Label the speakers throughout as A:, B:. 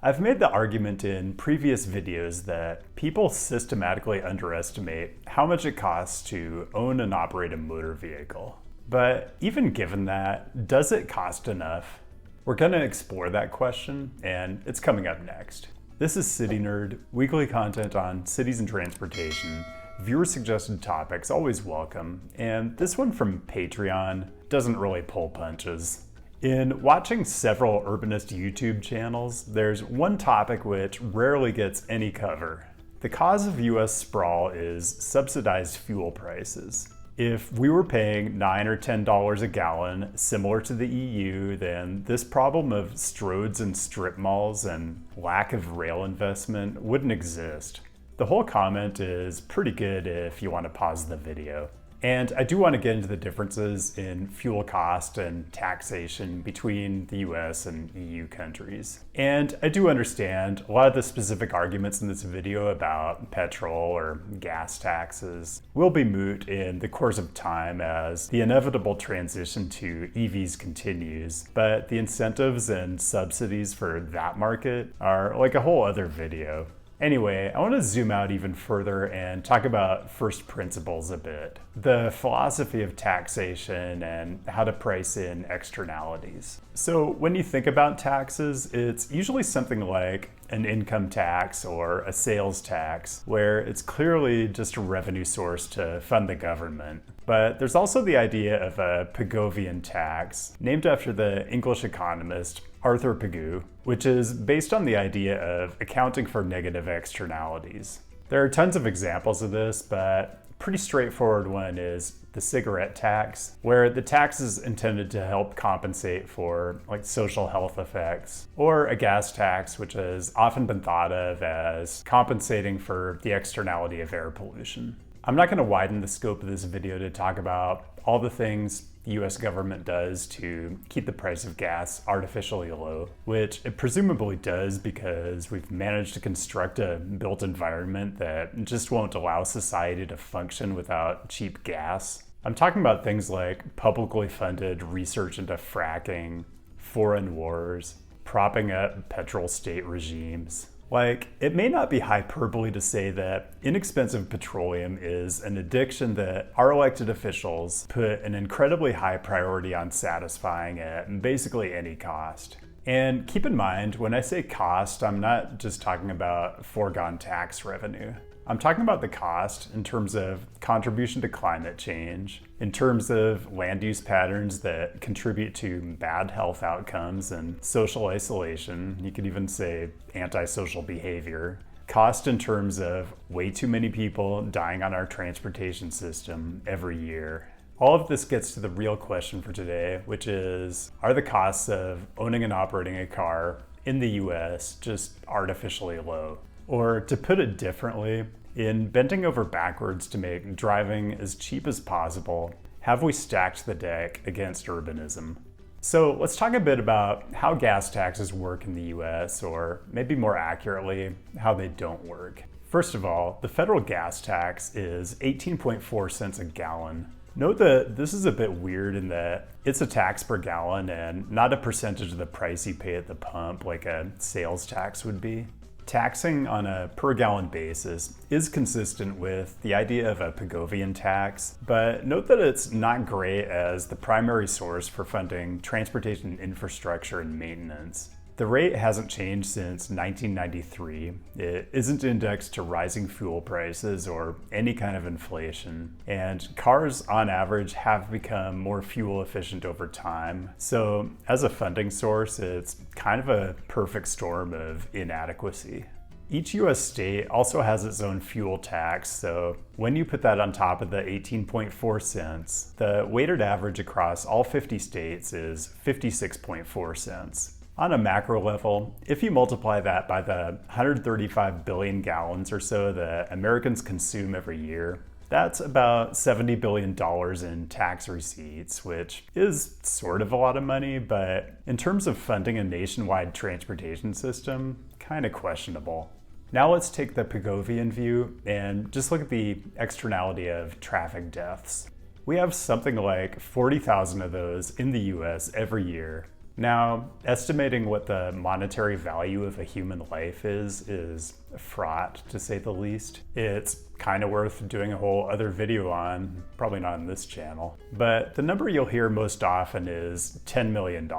A: I've made the argument in previous videos that people systematically underestimate how much it costs to own and operate a motor vehicle. But even given that, does it cost enough? We're going to explore that question, and it's coming up next. This is CityNerd, weekly content on cities and transportation. Viewer-suggested topics, always welcome, and this one from Patreon doesn't really pull punches. In watching several urbanist YouTube channels, there's one topic which rarely gets any cover. The cause of US sprawl is subsidized fuel prices. If we were paying $9 or $10 a gallon, similar to the EU, then this problem of stroads and strip malls and lack of rail investment wouldn't exist. The whole comment is pretty good if you want to pause the video. And I do want to get into the differences in fuel cost and taxation between the US and EU countries. And I do understand a lot of the specific arguments in this video about petrol or gas taxes will be moot in the course of time as the inevitable transition to EVs continues, but the incentives and subsidies for that market are like a whole other video. Anyway, I want to zoom out even further and talk about first principles a bit. The philosophy of taxation and how to price in externalities. So when you think about taxes, it's usually something like an income tax or a sales tax, where it's clearly just a revenue source to fund the government. But there's also the idea of a Pigovian tax, named after the English economist Arthur Pigou, which is based on the idea of accounting for negative externalities. There are tons of examples of this, but a pretty straightforward one is the cigarette tax, where the tax is intended to help compensate for social health effects, or a gas tax, which has often been thought of as compensating for the externality of air pollution. I'm not going to widen the scope of this video to talk about all the things the US government does to keep the price of gas artificially low, which it presumably does because we've managed to construct a built environment that just won't allow society to function without cheap gas. I'm talking about things like publicly funded research into fracking, foreign wars, propping up petrol state regimes. It may not be hyperbole to say that inexpensive petroleum is an addiction that our elected officials put an incredibly high priority on satisfying at basically any cost. And keep in mind, when I say cost, I'm not just talking about foregone tax revenue. I'm talking about the cost in terms of contribution to climate change, in terms of land use patterns that contribute to bad health outcomes and social isolation. You could even say antisocial behavior. Cost in terms of way too many people dying on our transportation system every year. All of this gets to the real question for today, which is, are the costs of owning and operating a car in the US just artificially low? Or to put it differently, in bending over backwards to make driving as cheap as possible, have we stacked the deck against urbanism? So let's talk a bit about how gas taxes work in the US, or maybe more accurately, how they don't work. First of all, the federal gas tax is 18.4 cents a gallon. Note that this is a bit weird in that it's a tax per gallon and not a percentage of the price you pay at the pump like a sales tax would be. Taxing on a per gallon basis is consistent with the idea of a Pigovian tax, but note that it's not great as the primary source for funding transportation infrastructure and maintenance. The rate hasn't changed since 1993. It isn't indexed to rising fuel prices or any kind of inflation. And cars, on average, have become more fuel efficient over time. So as a funding source, it's kind of a perfect storm of inadequacy. Each US state also has its own fuel tax, so when you put that on top of the 18.4 cents, the weighted average across all 50 states is 56.4 cents. On a macro level, if you multiply that by the 135 billion gallons or so that Americans consume every year, that's about $70 billion in tax receipts, which is sort of a lot of money, but in terms of funding a nationwide transportation system, kind of questionable. Now let's take the Pigovian view and just look at the externality of traffic deaths. We have something like 40,000 of those in the US every year. Now, estimating what the monetary value of a human life is fraught, to say the least. It's kind of worth doing a whole other video on, probably not on this channel. But the number you'll hear most often is $10 million.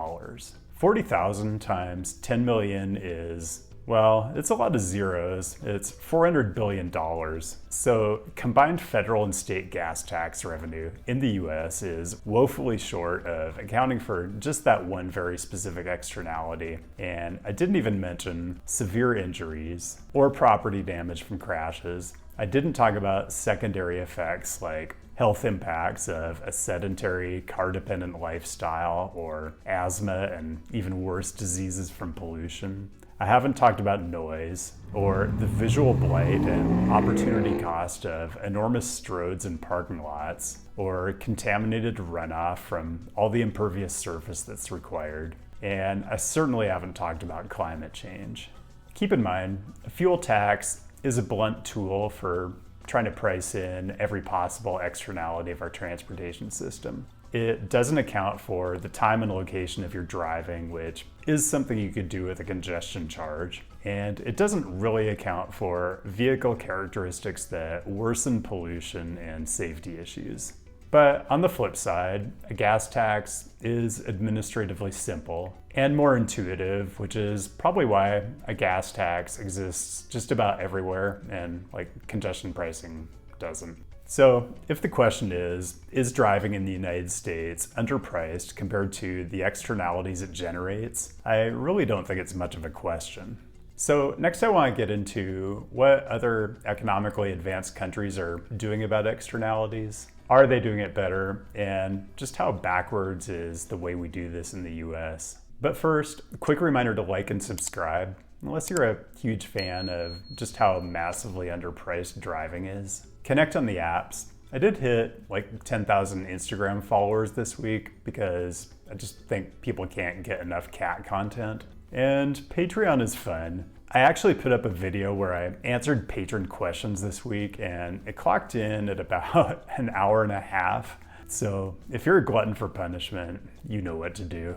A: 40,000 times 10 million is, well, it's a lot of zeros. It's $400 billion. So combined federal and state gas tax revenue in the US is woefully short of accounting for just that one very specific externality. And I didn't even mention severe injuries or property damage from crashes. I didn't talk about secondary effects like health impacts of a sedentary, car-dependent lifestyle or asthma and even worse diseases from pollution. I haven't talked about noise or the visual blight and opportunity cost of enormous stroads in parking lots or contaminated runoff from all the impervious surface that's required. And I certainly haven't talked about climate change. Keep in mind, a fuel tax is a blunt tool for trying to price in every possible externality of our transportation system. It doesn't account for the time and location of your driving, which is something you could do with a congestion charge. And it doesn't really account for vehicle characteristics that worsen pollution and safety issues. But on the flip side, a gas tax is administratively simple and more intuitive, which is probably why a gas tax exists just about everywhere and congestion pricing doesn't. So if the question is driving in the United States underpriced compared to the externalities it generates? I really don't think it's much of a question. So next I want to get into what other economically advanced countries are doing about externalities. Are they doing it better? And just how backwards is the way we do this in the US? But first, a quick reminder to like and subscribe, unless you're a huge fan of just how massively underpriced driving is. Connect on the apps. I did hit 10,000 Instagram followers this week because I just think people can't get enough cat content. And Patreon is fun. I actually put up a video where I answered patron questions this week and it clocked in at about an hour and a half. So if you're a glutton for punishment, you know what to do.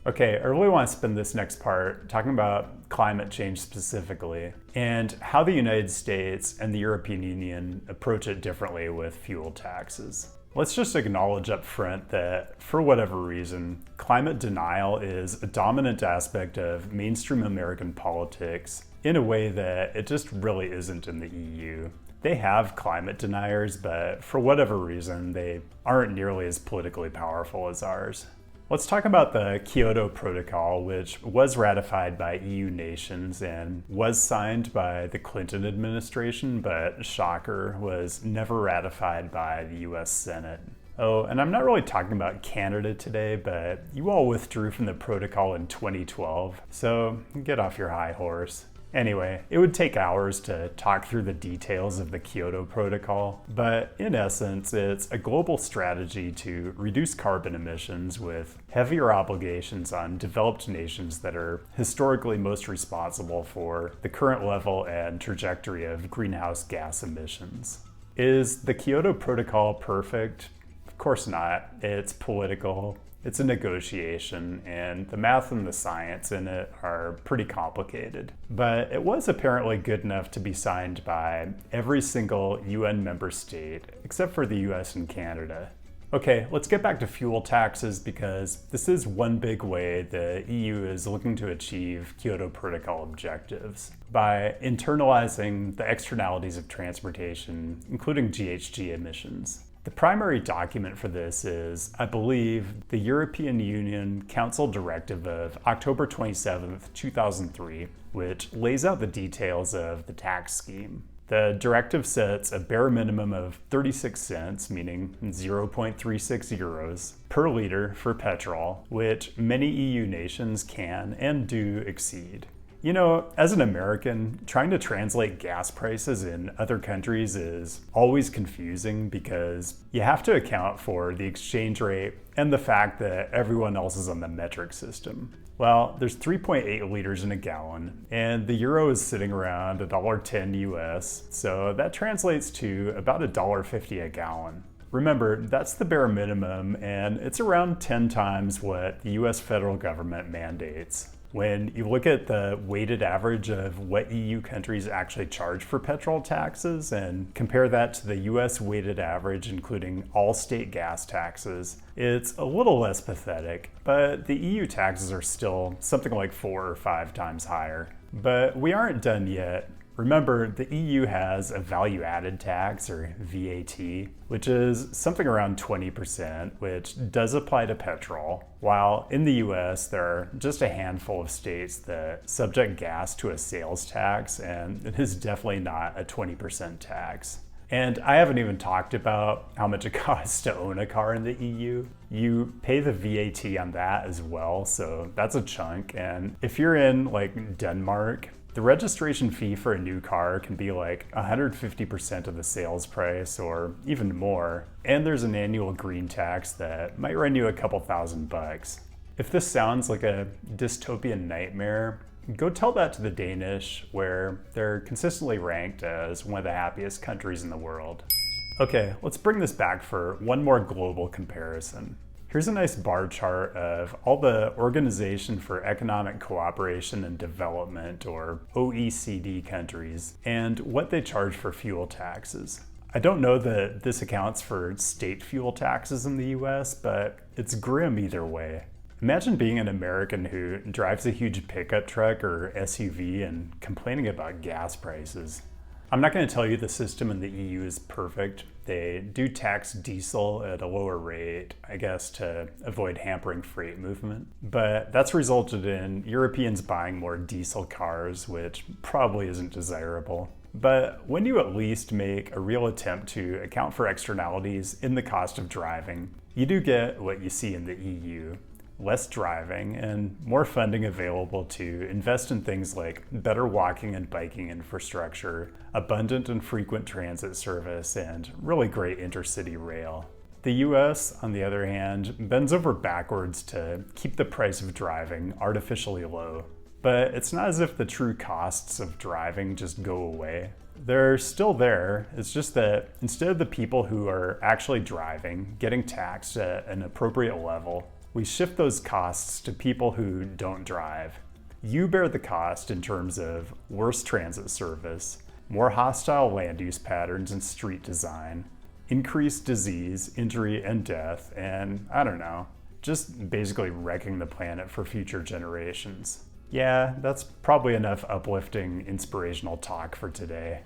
A: Okay, I really want to spend this next part talking about climate change specifically and how the United States and the European Union approach it differently with fuel taxes. Let's just acknowledge up front that, for whatever reason, climate denial is a dominant aspect of mainstream American politics in a way that it just really isn't in the EU. They have climate deniers, but for whatever reason, they aren't nearly as politically powerful as ours. Let's talk about the Kyoto Protocol, which was ratified by EU nations and was signed by the Clinton administration, but shocker, was never ratified by the US Senate. Oh, and I'm not really talking about Canada today, but you all withdrew from the protocol in 2012, so get off your high horse. Anyway, it would take hours to talk through the details of the Kyoto Protocol, but in essence, it's a global strategy to reduce carbon emissions with heavier obligations on developed nations that are historically most responsible for the current level and trajectory of greenhouse gas emissions. Is the Kyoto Protocol perfect? Of course not. It's political. It's a negotiation, and the math and the science in it are pretty complicated. But it was apparently good enough to be signed by every single UN member state, except for the US and Canada. Okay, let's get back to fuel taxes because this is one big way the EU is looking to achieve Kyoto Protocol objectives by internalizing the externalities of transportation, including GHG emissions. The primary document for this is, I believe, the European Union Council Directive of October 27, 2003, which lays out the details of the tax scheme. The directive sets a bare minimum of 36 cents, meaning 0.36 euros, per liter for petrol, which many EU nations can and do exceed. You know, as an American, trying to translate gas prices in other countries is always confusing because you have to account for the exchange rate and the fact that everyone else is on the metric system. Well, there's 3.8 liters in a gallon, and the euro is sitting around $1.10 US, so that translates to about $1.50 a gallon. remember, that's the bare minimum, and it's around 10 times what the US federal government mandates. When you look at the weighted average of what EU countries actually charge for petrol taxes and compare that to the US weighted average, including all state gas taxes, it's a little less pathetic, but the EU taxes are still something like 4 or 5 times higher. But we aren't done yet. Remember, the EU has a value-added tax, or VAT, which is something around 20%, which does apply to petrol, while in the US there are just a handful of states that subject gas to a sales tax, and it is definitely not a 20% tax. And I haven't even talked about how much it costs to own a car in the EU. You pay the VAT on that as well, so that's a chunk. And if you're in like Denmark, the registration fee for a new car can be like 150% of the sales price or even more. And there's an annual green tax that might run you a couple $1,000. If this sounds like a dystopian nightmare, go tell that to the Danish, where they're consistently ranked as one of the happiest countries in the world. Okay, let's bring this back for one more global comparison. Here's a nice bar chart of all the Organization for Economic Cooperation and Development, or OECD countries, and what they charge for fuel taxes. I don't know that this accounts for state fuel taxes in the US, but it's grim either way. Imagine being an American who drives a huge pickup truck or SUV and complaining about gas prices. I'm not going to tell you the system in the EU is perfect. They do tax diesel at a lower rate, I guess, to avoid hampering freight movement. But that's resulted in Europeans buying more diesel cars, which probably isn't desirable. But when you at least make a real attempt to account for externalities in the cost of driving, you do get what you see in the EU. Less driving and more funding available to invest in things like better walking and biking infrastructure, abundant and frequent transit service, and really great intercity rail. The US, on the other hand, bends over backwards to keep the price of driving artificially low. But it's not as if the true costs of driving just go away. They're still there. It's just that instead of the people who are actually driving getting taxed at an appropriate level, we shift those costs to people who don't drive. You bear the cost in terms of worse transit service, more hostile land use patterns and street design, increased disease, injury, and death, and I don't know, just basically wrecking the planet for future generations. Yeah, that's probably enough uplifting, inspirational talk for today.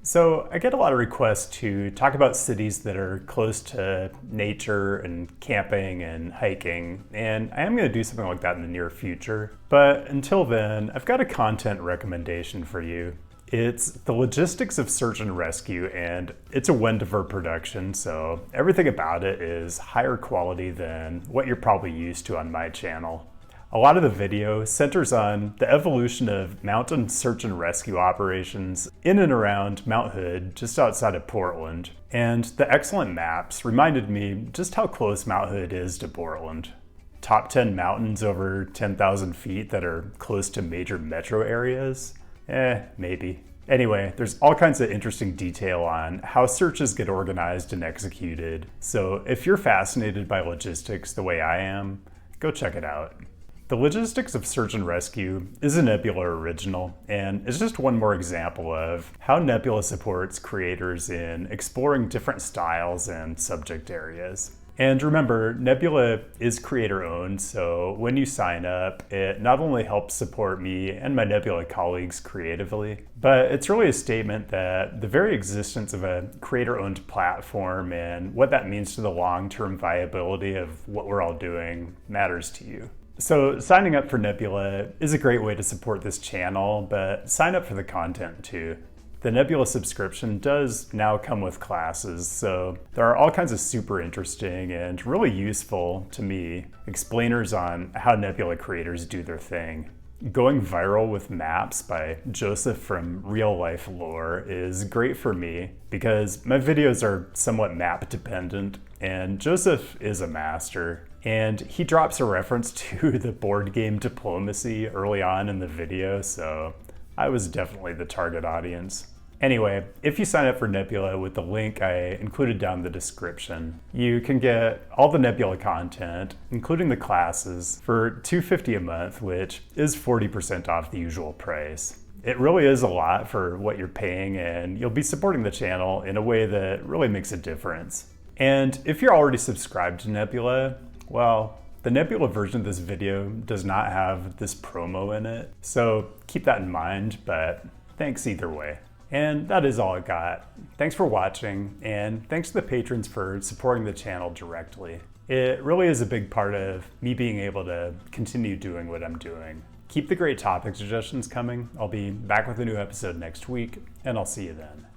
A: So I get a lot of requests to talk about cities that are close to nature and camping and hiking, and I am going to do something like that in the near future. But until then, I've got a content recommendation for you. It's The Logistics of Search and Rescue, and it's a Wendover production, so everything about it is higher quality than what you're probably used to on my channel. A lot of the video centers on the evolution of mountain search and rescue operations in and around Mount Hood, just outside of Portland. And the excellent maps reminded me just how close Mount Hood is to Portland. Top 10 mountains over 10,000 feet that are close to major metro areas? Maybe. Anyway, there's all kinds of interesting detail on how searches get organized and executed. So if you're fascinated by logistics the way I am, go check it out. The Logistics of Search and Rescue is a Nebula original, and it's just one more example of how Nebula supports creators in exploring different styles and subject areas. And remember, Nebula is creator-owned, so when you sign up, it not only helps support me and my Nebula colleagues creatively, but it's really a statement that the very existence of a creator-owned platform and what that means to the long-term viability of what we're all doing matters to you. So signing up for Nebula is a great way to support this channel, but sign up for the content too. The Nebula subscription does now come with classes, so there are all kinds of super interesting and really useful, to me, explainers on how Nebula creators do their thing. Going viral with maps by Joseph from Real Life Lore is great for me because my videos are somewhat map dependent, and Joseph is a master. And he drops a reference to the board game Diplomacy early on in the video, so I was definitely the target audience. Anyway, if you sign up for Nebula with the link I included down in the description, you can get all the Nebula content, including the classes, for $250 a month, which is 40% off the usual price. It really is a lot for what you're paying, and you'll be supporting the channel in a way that really makes a difference. And if you're already subscribed to Nebula, well, the Nebula version of this video does not have this promo in it, so keep that in mind, but thanks either way. And that is all I got. Thanks for watching, and thanks to the patrons for supporting the channel directly. It really is a big part of me being able to continue doing what I'm doing. Keep the great topic suggestions coming. I'll be back with a new episode next week, and I'll see you then.